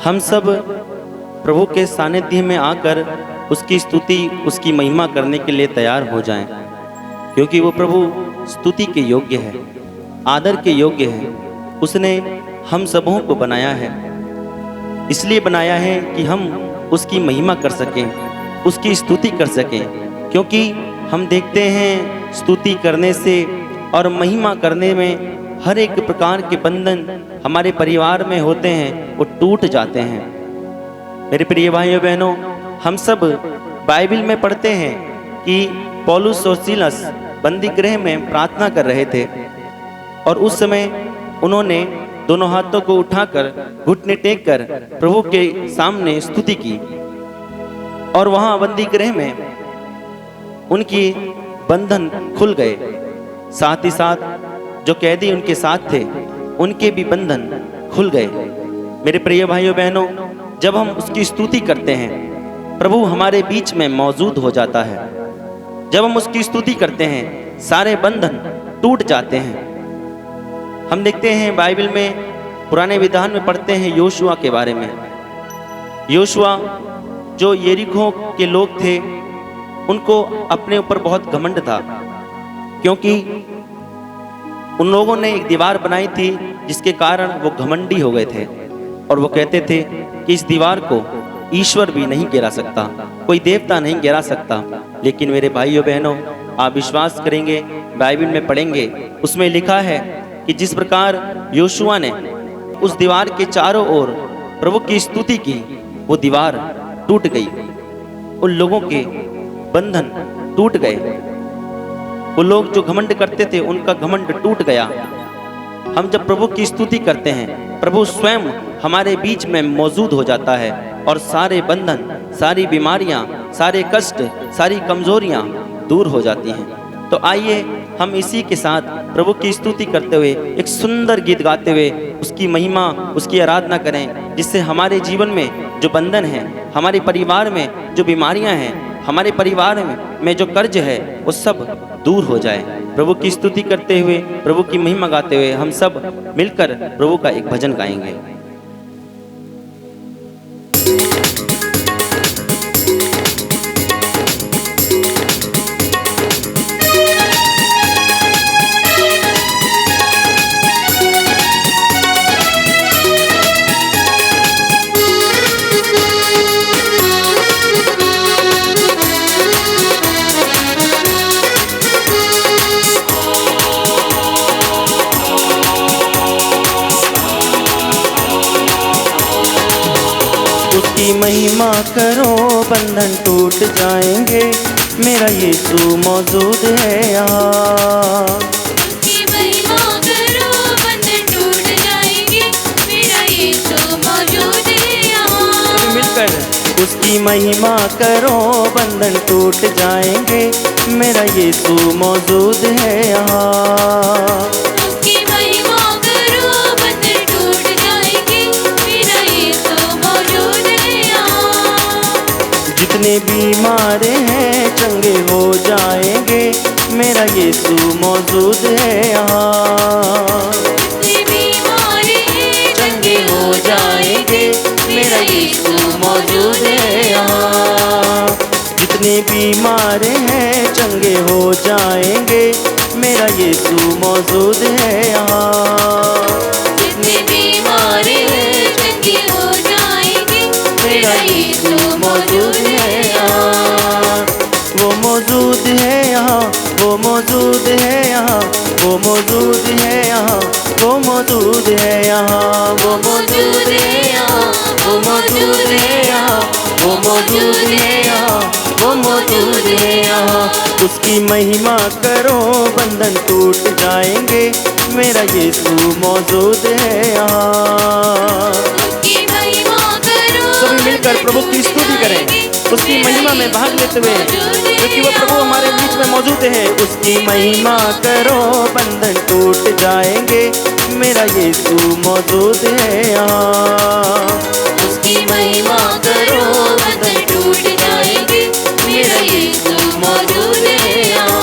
हम सब प्रभु के सानिध्य में आकर उसकी स्तुति, उसकी महिमा करने के लिए तैयार हो जाएं, क्योंकि वो प्रभु स्तुति के योग्य है, आदर के योग्य है। उसने हम सबों को बनाया है, इसलिए बनाया है कि हम उसकी महिमा कर सकें, उसकी स्तुति कर सकें। क्योंकि हम देखते हैं स्तुति करने से और महिमा करने में हर एक प्रकार के बंधन हमारे परिवार में होते हैं, वो टूट जाते हैं। मेरे प्रिय भाइयों बहनों, हम सब बाइबल में पढ़ते हैं कि पौलुस और सीलस बंदी गृह में प्रार्थना कर रहे थे और उस समय उन्होंने दोनों हाथों को उठाकर घुटने टेक कर प्रभु के सामने स्तुति की। और वहाँ बंदी गृह में उनकी बंधन खुल गए, साथ ही साथ जो कैदी उनके साथ थे उनके भी बंधन खुल गए। मेरे प्रिय भाइयों बहनों, जब हम उसकी स्तुति करते हैं, प्रभु हमारे बीच में मौजूद हो जाता है। जब हम उसकी स्तुति करते हैं, सारे बंधन टूट जाते हैं। हम देखते हैं बाइबल में, पुराने विधान में पढ़ते हैं योशुआ के बारे में। योशुआ जो यरीहो के लोग थे, उनको अपने ऊपर बहुत घमंड था, क्योंकि उन लोगों ने एक दीवार बनाई थी जिसके कारण वो घमंडी हो गए थे और वो कहते थे कि इस दीवार को ईश्वर भी नहीं गिरा सकता, कोई देवता नहीं गिरा सकता। लेकिन मेरे भाइयों बहनों, आप विश्वास करेंगे, बाइबल में पढ़ेंगे, उसमें लिखा है कि जिस प्रकार योशुआ ने उस दीवार के चारों ओर प्रभु की स्तुति की, वो दीवार टूट गई, उन लोगों के बंधन टूट गए। वो लोग जो घमंड करते थे, उनका घमंड टूट गया। हम जब प्रभु की स्तुति करते हैं, प्रभु स्वयं हमारे बीच में मौजूद हो जाता है और सारे बंधन, सारी बीमारियां, सारे कष्ट, सारी कमजोरियां दूर हो जाती हैं। तो आइए हम इसी के साथ प्रभु की स्तुति करते हुए, एक सुंदर गीत गाते हुए उसकी महिमा, उसकी आराधना करें, जिससे हमारे जीवन में जो बंधन है, हमारे परिवार में जो बीमारियां हैं, हमारे परिवार में जो कर्ज है, वो सब दूर हो जाए। प्रभु की स्तुति करते हुए, प्रभु की महिमा गाते हुए हम सब मिलकर प्रभु का एक भजन गाएंगे। उसकी महिमा करो, बंधन टूट जाएंगे, मेरा यीशु मौजूद है यहाँ। उसकी महिमा करो, बंधन टूट जाएंगे, मेरा यीशु मौजूद है यहाँ। मिलकर उसकी महिमा करो, बंधन टूट जाएंगे, मेरा यीशु मौजूद है यहाँ। जितने बीमार हैं चंगे हो जाएंगे, मेरा यीशु मौजूद है यहाँ। चंगे हो जाएंगे, मेरा यीशु मौजूद है यहाँ। जितने बीमार हैं चंगे हो जाएंगे, मेरा यीशु मौजूद है यहाँ। जितने बीमार हैं चंगे हो जाएंगे, मेरा यीशु मौजूद है यहाँ। वो मौजूद है यहाँ, वो मौजूद है यहाँ, वो मौजूद है यहाँ, वो मौजूद है यहाँ, वो मौजूद है यहाँ, वो मौजूद है यहाँ, वो मौजूद है यहाँ, वो मौजूद है यहाँ। उसकी महिमा करो, बंधन टूट जाएंगे, मेरा यीशु मौजूद है यहाँ। सभी मिलकर प्रभु की स्तुति करें, उसकी महिमा में भाग लेते हुए, क्योंकि वो प्रभु हमारे बीच में मौजूद है। उसकी महिमा करो, बंधन टूट जाएंगे, मेरा यीशु मौजूद है यहाँ। उसकी महिमा करो, बंधन टूट जाएंगे, मेरा यीशु मौजूद है यहाँ।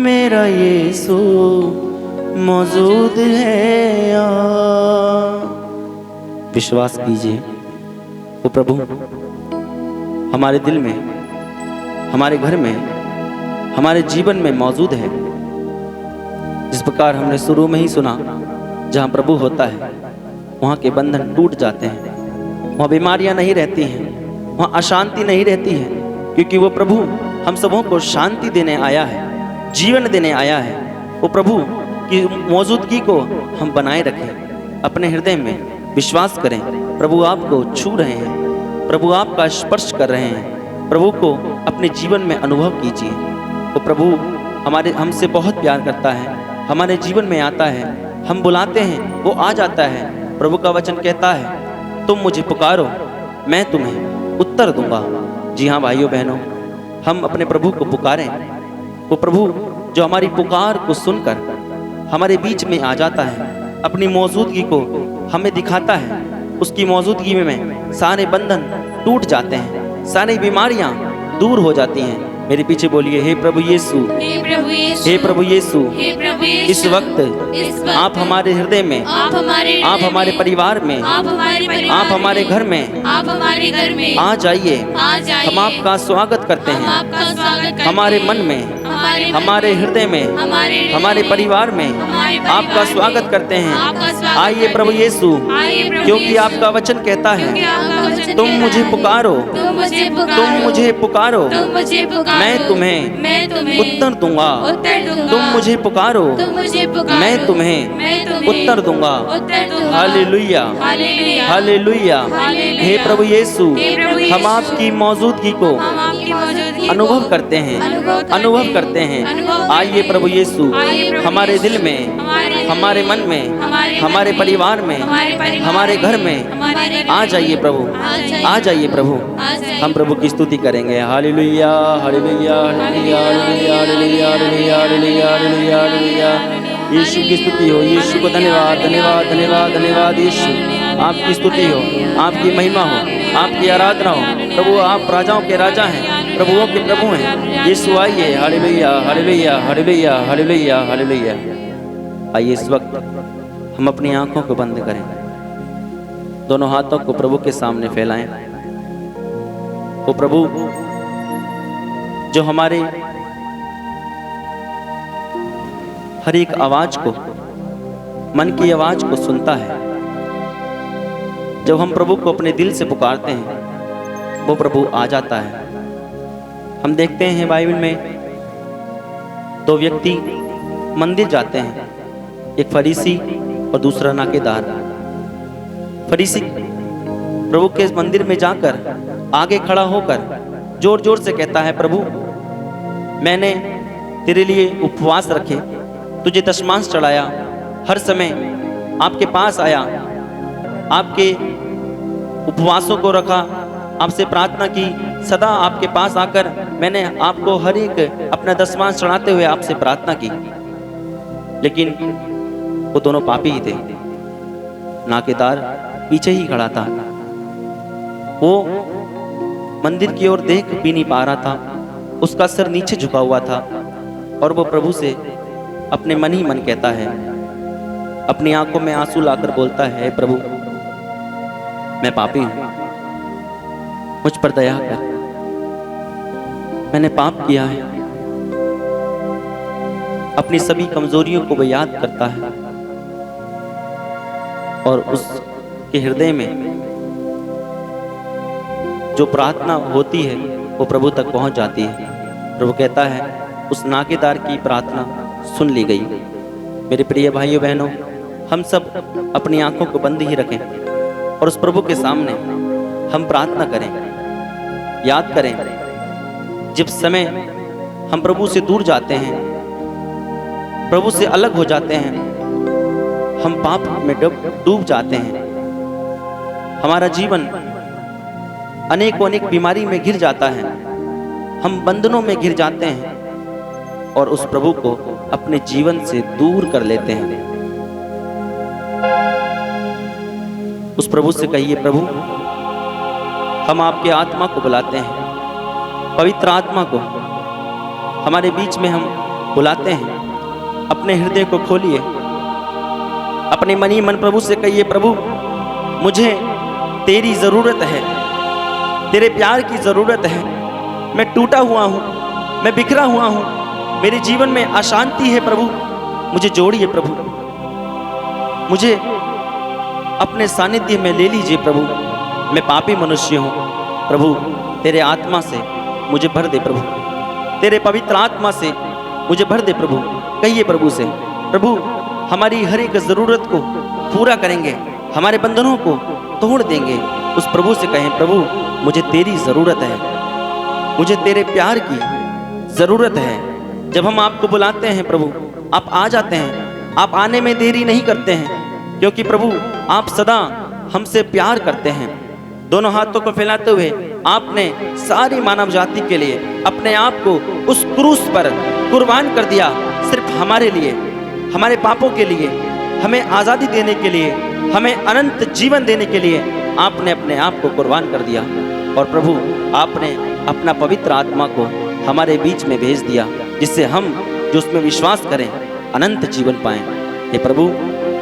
मेरा यीशु मौजूद है यहाँ। विश्वास कीजिए वो प्रभु हमारे दिल में, हमारे घर में, हमारे जीवन में मौजूद है। जिस प्रकार हमने शुरू में ही सुना, जहाँ प्रभु होता है वहाँ के बंधन टूट जाते हैं, वहाँ बीमारियाँ नहीं रहती हैं, वहाँ अशांति नहीं रहती है, क्योंकि वो प्रभु हम सबों को शांति देने आया है, जीवन देने आया है। वो प्रभु की मौजूदगी को हम बनाए रखें, अपने हृदय में विश्वास करें। प्रभु आपको छू रहे हैं, प्रभु आपका स्पर्श कर रहे हैं, प्रभु को अपने जीवन में अनुभव कीजिए। वो प्रभु हमसे बहुत प्यार करता है, हमारे जीवन में आता है, हम बुलाते हैं वो आ जाता है। प्रभु का वचन कहता है तुम मुझे पुकारो मैं तुम्हें उत्तर दूंगा। जी हाँ भाइयों बहनों, हम अपने प्रभु को पुकारें। वो प्रभु जो हमारी पुकार को सुनकर हमारे बीच में आ जाता है, अपनी मौजूदगी को हमें दिखाता है। उसकी मौजूदगी में सारे बंधन टूट जाते हैं, सारी बीमारियां दूर हो जाती हैं। मेरे पीछे बोलिए, हे प्रभु यीशु, हे प्रभु यीशु, हे प्रभु यीशु, हे प्रभु यीशु, इस वक्त आप हमारे हृदय में, आप हमारे परिवार में, आप हमारे घर में आ जाइए। हम आपका स्वागत करते हैं, हमारे मन में, हमारे हृदय में, हमारे परिवार में आपका स्वागत करते हैं। आइए प्रभु यीशु, क्योंकि आपका वचन कहता है तुम मुझे पुकारो, तुम मुझे पुकारो, मैं तुम्हें उत्तर दूंगा। तुम मुझे पुकारो, मैं तुम्हें उत्तर दूंगा। Hallelujah, hallelujah. हे प्रभु यीशु, हम आपकी मौजूदगी को अनुभव करते हैं, अनुभव करते हैं। आइए प्रभु यीशु, हमारे दिल में, हमारे मन में, हमारे परिवार में, हमारे घर में आ जाइए प्रभु, आ जाइए प्रभु। हम प्रभु की स्तुति करेंगे। Hallelujah, hallelujah, hallelujah, hallelujah, hallelujah, hallelujah, hallelujah, hallelujah. यीशु की स्तुति हो, यीशु को धन्यवाद, धन्यवाद, धन्यवाद, धन्यवाद। यीशु आपकी स्तुति हो, आपकी महिमा हो, आपकी आराधना हो। प्रभु आप राजाओं के राजा हैं, प्रभुओं के प्रभु हैं। यीशु आइए। Hallelujah, hallelujah, hallelujah, hallelujah, hallelujah. आइए इस वक्त हम अपनी आंखों को बंद करें, दोनों हाथों को प्रभु के सामने फैलाएं। वो प्रभु जो हमारे हर एक आवाज को, मन की आवाज को सुनता है। जब हम प्रभु को अपने दिल से पुकारते हैं वो प्रभु आ जाता है। हम देखते हैं बाइबल में दो व्यक्ति मंदिर जाते हैं, एक फरीसी और दूसरा नाकेदार। फरीसी प्रभु के मंदिर में जाकर आगे खड़ा होकर जोर जोर से कहता है, प्रभु मैंने तेरे लिए उपवास रखे, तुझे दशमांश चढ़ाया, हर समय आपके पास आया, आपके उपवासों को रखा, आपसे प्रार्थना की, सदा आपके पास आकर मैंने आपको हर एक अपना दशमांश चढ़ाते हुए आपसे प्रार्थना की। लेकिन वो दोनों पापी ही थे। नाकेदार पीछे ही खड़ा था, वो मंदिर की ओर देख भी नहीं पा रहा था, उसका सर नीचे झुका हुआ था और वो प्रभु से अपने मन ही मन कहता है, अपनी आंखों में आंसू लाकर बोलता है, प्रभु मैं पापी हूं, मुझ पर दया कर, मैंने पाप किया है। अपनी सभी कमजोरियों को वो याद करता है और उसके हृदय में जो प्रार्थना होती है वो प्रभु तक पहुंच जाती है। प्रभु कहता है उस नाकेदार की प्रार्थना सुन ली गई। मेरे प्रिय भाइयों बहनों, हम सब अपनी आंखों को बंद ही रखें और उस प्रभु के सामने हम प्रार्थना करें। याद करें, जब समय हम प्रभु से दूर जाते हैं, प्रभु से अलग हो जाते हैं, हम पाप में डूब जाते हैं, हमारा जीवन अनेकों अनेक बीमारी में घिर जाता है, हम बंधनों में घिर जाते हैं और उस प्रभु को अपने जीवन से दूर कर लेते हैं। उस प्रभु से कहिए, प्रभु हम आपके आत्मा को बुलाते हैं, पवित्र आत्मा को, हमारे बीच में हम बुलाते हैं। अपने हृदय को खोलिए, अपने मन ही मन प्रभु से कहिए, प्रभु मुझे तेरी ज़रूरत है, तेरे प्यार की ज़रूरत है। मैं टूटा हुआ हूँ, मैं बिखरा हुआ हूँ, मेरे जीवन में अशांति है प्रभु, मुझे जोड़िए प्रभु, मुझे अपने सानिध्य में ले लीजिए प्रभु। मैं पापी मनुष्य हूँ प्रभु, तेरे आत्मा से मुझे भर दे प्रभु, तेरे पवित्र आत्मा से मुझे भर दे प्रभु। कहिए प्रभु से, प्रभु हमारी हर एक ज़रूरत को पूरा करेंगे, हमारे बंधनों को तोड़ देंगे। उस प्रभु से कहें, प्रभु मुझे तेरी ज़रूरत है, मुझे तेरे प्यार की ज़रूरत है। जब हम आपको बुलाते हैं प्रभु, आप आ जाते हैं, आप आने में देरी नहीं करते हैं, क्योंकि प्रभु आप सदा हमसे प्यार करते हैं। दोनों हाथों को फैलाते हुए आपने सारी मानव जाति के लिए अपने आप को उस क्रूस पर कुर्बान कर दिया, सिर्फ हमारे लिए, हमारे पापों के लिए, हमें आज़ादी देने के लिए, हमें अनंत जीवन देने के लिए आपने अपने आप को कुर्बान कर दिया। और प्रभु आपने अपना पवित्र आत्मा को हमारे बीच में भेज दिया, जिससे हम जो उसमें विश्वास करें अनंत जीवन पाएं। हे प्रभु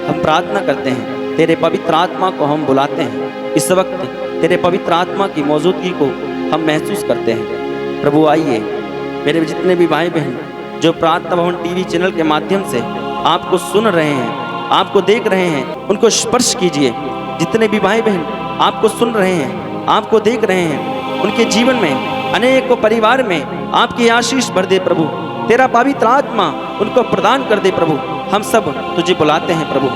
हम प्रार्थना करते हैं, तेरे पवित्र आत्मा को हम बुलाते हैं। इस वक्त तेरे पवित्र आत्मा की मौजूदगी को हम महसूस करते हैं। प्रभु आइए, मेरे जितने भी भाई बहन जो प्रार्थना भवन टीवी चैनल के माध्यम से आपको सुन रहे हैं, आपको देख रहे हैं, उनको स्पर्श कीजिए। जितने भी भाई बहन आपको सुन रहे हैं, आपको देख रहे हैं, उनके जीवन में, अनेकों परिवार में आपकी आशीष भर दे प्रभु। तेरा पवित्र आत्मा उनको प्रदान कर दे प्रभु। हम सब तुझे बुलाते हैं प्रभु।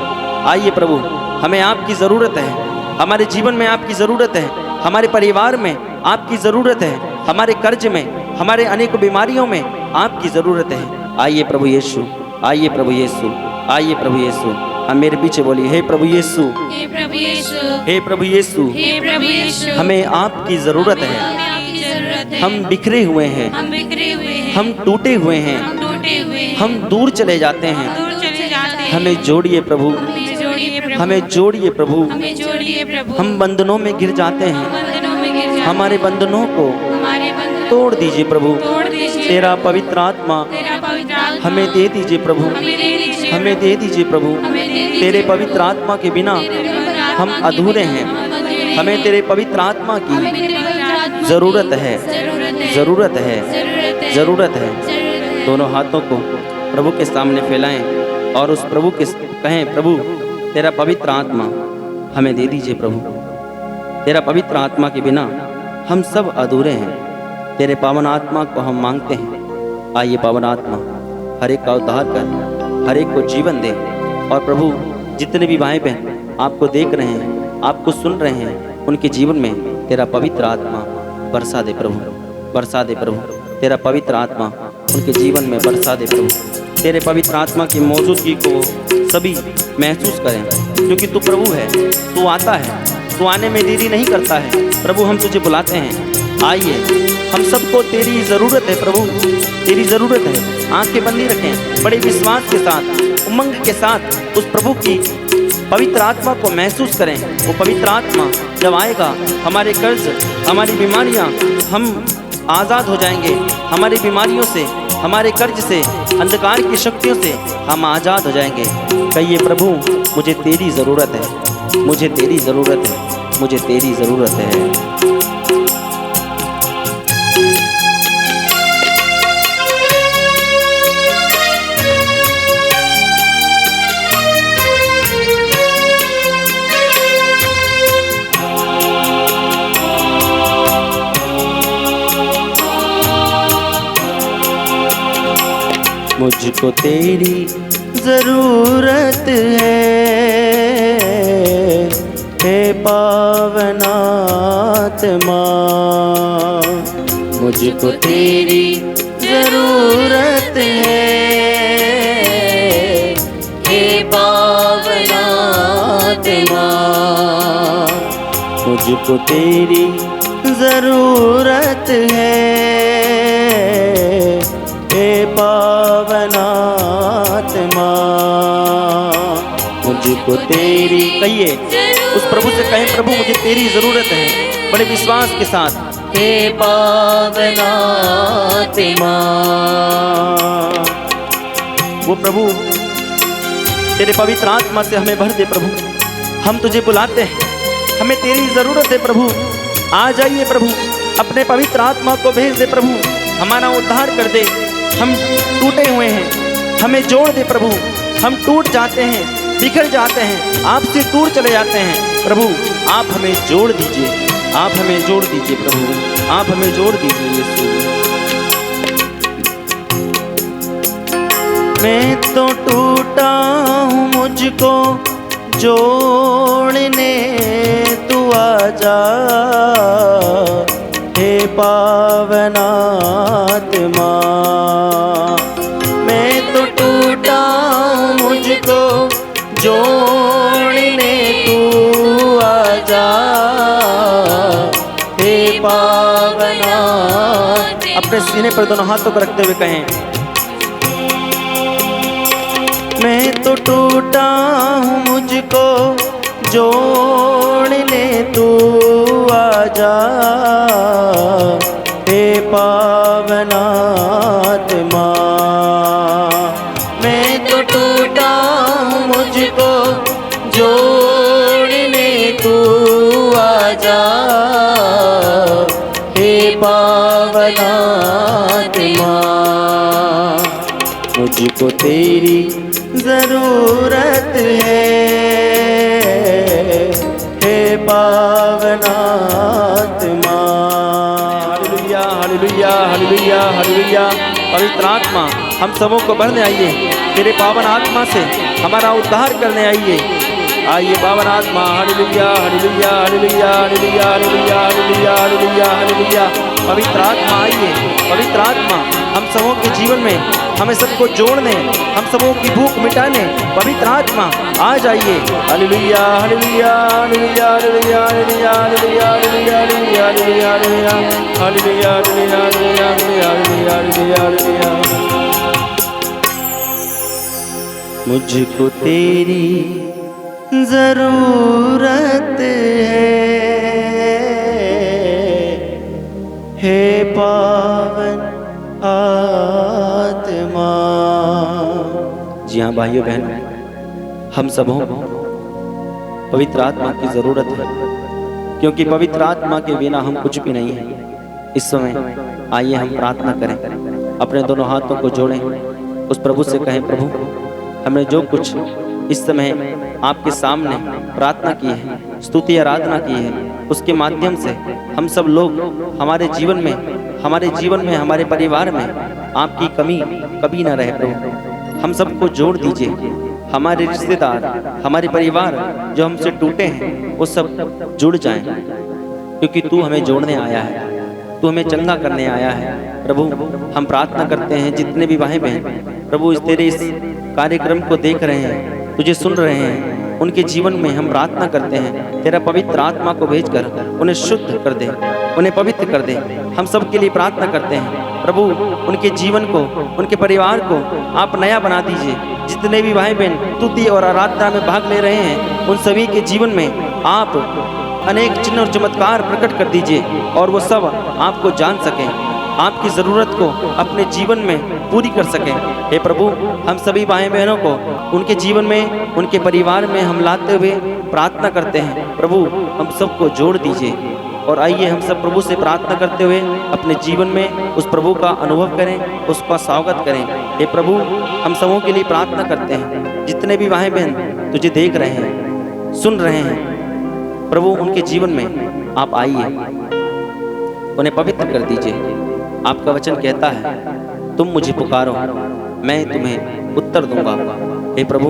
आइए प्रभु, हमें आपकी ज़रूरत है, हमारे जीवन में आपकी ज़रूरत है, हमारे परिवार में आपकी ज़रूरत है, हमारे कर्ज में, हमारे अनेक बीमारियों में आपकी ज़रूरत है। आइए प्रभु यीशु, आइए प्रभु यीशु, आइए प्रभु यीशु। हम मेरे पीछे बोलिए, हे प्रभु यीशु, हे प्रभु यीशु, हे प्रभु यीशु, हे प्रभु यीशु, हमें आपकी ज़रूरत है। हमें आपकी जरूरत है। हम बिखरे हुए हैं, हम बिखरे हुए हैं, हम टूटे हुए हैं, हम टूटे हुए हैं, हम दूर चले जाते हैं। दूर चले जाते हैं। हमें जोड़िए प्रभु, हमें जोड़िए प्रभु, हमें जोड़िए प्रभु। हमें जोड़िए प्रभु। हम बंधनों में गिर जाते हैं, बंधनों में गिर जाते हमारे बंधनों को हैं। हमारे बंधन तोड़ दीजिए प्रभु। तोड़ दीजिए। तेरा पवित्र आत्मा तेरा पवित्र आत्मा हमें दे दीजिए प्रभु, हमें दे दीजिए। हमें दे दीजिए प्रभु। हमें दे दीजिए। तेरे पवित्र आत्मा के बिना तेरे पवित्र हम आत्मा के अधूरे बिना हैं। हम अधूरे हैं। हमें तेरे पवित्र आत्मा हमें की तेरे पवित्र आत्मा की ज़रूरत है, जरूरत है, ज़रूरत है, जरूरत है, ज़रूरत है। जरूरत है। दोनों हाथों को प्रभु के सामने फैलाएं और उस प्रभु के कहें, प्रभु तेरा पवित्र आत्मा हमें दे दीजिए प्रभु। तेरा पवित्र आत्मा के बिना हम सब अधूरे हैं। तेरे पावन आत्मा को हम मांगते हैं। आइए पावन आत्मा हर एक का उद्धार कर, हर एक को जीवन दे। और प्रभु जितने भी भाई बहन आपको देख रहे हैं, आपको सुन रहे हैं, उनके जीवन में तेरा पवित्र आत्मा बरसा दे प्रभु, बरसा दे प्रभु। तेरा पवित्र आत्मा उनके जीवन में बरसा दे प्रभु। तेरे पवित्र आत्मा की मौजूदगी को सभी महसूस करें, क्योंकि तू प्रभु है, तू आता है, तू आने में देरी नहीं करता है। प्रभु हम तुझे बुलाते हैं, आइए। हम सबको तेरी ज़रूरत है प्रभु, तेरी ज़रूरत है। आंखें बंदी रखें, बड़े विश्वास के साथ, उमंग के साथ उस प्रभु की पवित्र आत्मा को महसूस करें। वो पवित्र आत्मा जब आएगा, हमारे कर्ज, हमारी बीमारियां, हम आज़ाद हो जाएंगे। हमारी बीमारियों से, हमारे कर्ज से, अंधकार की शक्तियों से हम आज़ाद हो जाएंगे। कहिए, प्रभु मुझे तेरी ज़रूरत है, मुझे तेरी ज़रूरत है, मुझे तेरी ज़रूरत है। मुझको तेरी ज़रूरत है, हे पावनात्मा। मुझको तेरी ज़रूरत है, हे पावनात्मा। मुझको तेरी ज़रूरत है, हे पावनात्मा। मुझको तेरी, कहिए, उस प्रभु से कहें, प्रभु मुझे तेरी जरूरत है, बड़े विश्वास के साथ। हे पावनात्मा, वो प्रभु तेरे पवित्र आत्मा से हमें भर दे प्रभु। हम तुझे बुलाते हैं, हमें तेरी जरूरत है प्रभु। आ जाइए प्रभु, अपने पवित्र आत्मा को भेज दे प्रभु, हमारा उद्धार कर दे। हम टूटे हुए हैं, हमें जोड़ दे प्रभु। हम टूट जाते हैं, बिखर जाते हैं, आपसे दूर चले जाते हैं प्रभु। आप हमें जोड़ दीजिए, आप हमें जोड़ दीजिए प्रभु, आप हमें जोड़ दीजिए यीशु। मैं तो टूटा हूँ, मुझको जोड़ने तू आजा। हे पावनात्मा, मैं तो टूटा हूँ, मुझको जोड़ने तू आजा। हे पावनात्मा, अपने सीने पर दोनों हाथों को रखते हुए कहें, मैं तो टूटा हूँ, मुझको जोड़ने तू आजा। हे पावनात्मा, मैं तो टूटा हूँ, मुझको जोड़ने तू आजा। हे पावनात्मा, मुझको तेरी जरूरत है। हे पावनात्मा, हालेलुया हालेलुया हालेलुया हालेलुया। पवित्र आत्मा, हम सबों को भरने आइए, तेरे पावन आत्मा से हमारा उद्धार करने आइए। आइए पावन आत्मा, hallelujah hallelujah hallelujah hallelujah hallelujah hallelujah hallelujah hallelujah. पवित्र आत्मा आइए, पवित्र आत्मा हम सबों के जीवन में हमें सबको जोड़ने, हम सबों की भूख मिटाने, पवित्र आत्मा आ जाइए। Hallelujah hallelujah hallelujah hallelujah hallelujah hallelujah hallelujah hallelujah hallelujah hallelujah hallelujah hallelujah hallelujah. मुझको तेरी जरूरत है। हे पावन आत्मा। जी हाँ भाइयों बहनों, हम सबों पवित्र आत्मा की जरूरत है, क्योंकि पवित्र आत्मा के बिना हम कुछ भी नहीं है। इस समय आइए हम प्रार्थना करें, अपने दोनों हाथों को जोड़ें, उस प्रभु से कहें, प्रभु हमने जो कुछ इस समय आपके सामने प्रार्थना की है, स्तुति आराधना की है, उसके माध्यम से हम सब लोग हमारे जीवन में, हमारे परिवार में आपकी कमी कभी ना रहे प्रभु। हम सबको जोड़ दीजिए, हमारे रिश्तेदार, हमारे परिवार जो हमसे टूटे हैं वो सब जुड़ जाएं, क्योंकि तू हमें जोड़ने आया है, तू हमें चंगा करने आया है प्रभु। हम प्रार्थना करते हैं जितने भी भाई बहन प्रभु इस तेरे इस कार्यक्रम को देख रहे हैं, तुझे सुन रहे हैं, उनके जीवन में हम प्रार्थना करते हैं तेरा पवित्र आत्मा को भेजकर उन्हें शुद्ध कर दे, उन्हें पवित्र कर दे। हम सब के लिए प्रार्थना करते हैं प्रभु, उनके जीवन को, उनके परिवार को आप नया बना दीजिए। जितने भी भाई बहन स्तुति और आराधना में भाग ले रहे हैं, उन सभी के जीवन में आप अनेक चिन्ह और चमत्कार प्रकट कर दीजिए और वो सब आपको जान सकें, आपकी ज़रूरत को अपने जीवन में पूरी कर सकें। हे प्रभु, हम सभी भाई बहनों को उनके जीवन में, उनके परिवार में हम लाते हुए प्रार्थना करते हैं प्रभु, हम सबको जोड़ दीजिए। और आइए हम सब प्रभु से प्रार्थना करते हुए अपने जीवन में उस प्रभु का अनुभव करें, उसका स्वागत करें। हे प्रभु, हम सबों के लिए प्रार्थना करते हैं, जितने भी भाई बहन तुझे देख रहे हैं, सुन रहे हैं प्रभु, उनके जीवन में आप आइए, उन्हें पवित्र कर दीजिए। आपका वचन कहता है, तुम मुझे पुकारो, मैं तुम्हें उत्तर दूंगा। हे प्रभु,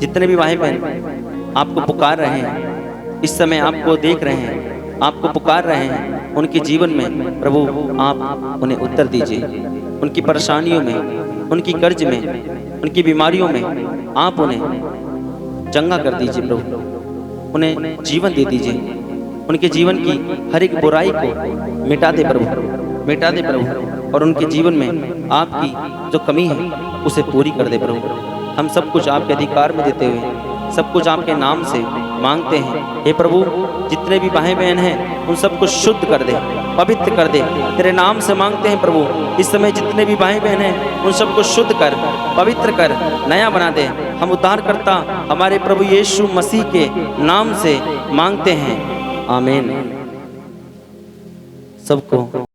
जितने भी भाई बहन आपको पुकार रहे हैं, इस समय आपको देख रहे हैं, आपको पुकार रहे हैं, उनके जीवन में प्रभु आप उन्हें उत्तर दीजिए। उनकी परेशानियों में, उनकी कर्ज में, उनकी बीमारियों में आप उन्हें चंगा कर दीजिए प्रभु, उन्हें जीवन दे दीजिए। उनके जीवन की हर एक बुराई को मिटा दे प्रभु, मिटा दे प्रभु, और उनके जीवन में आपकी जो कमी है उसे पूरी कर दे प्रभु। हम सब कुछ आपके अधिकार में देते हुए सब कुछ आपके नाम से मांगते हैं। हे प्रभु, जितने भी भाई बहन हैं उन सबको शुद्ध कर दे, पवित्र कर दे। तेरे नाम से मांगते हैं प्रभु, इस समय जितने भी भाई बहन हैं उन सबको शुद्ध कर, पवित्र कर, नया बना दे। हम उद्धारकर्ता हमारे प्रभु यीशु मसीह के नाम से मांगते हैं, आमीन। सबको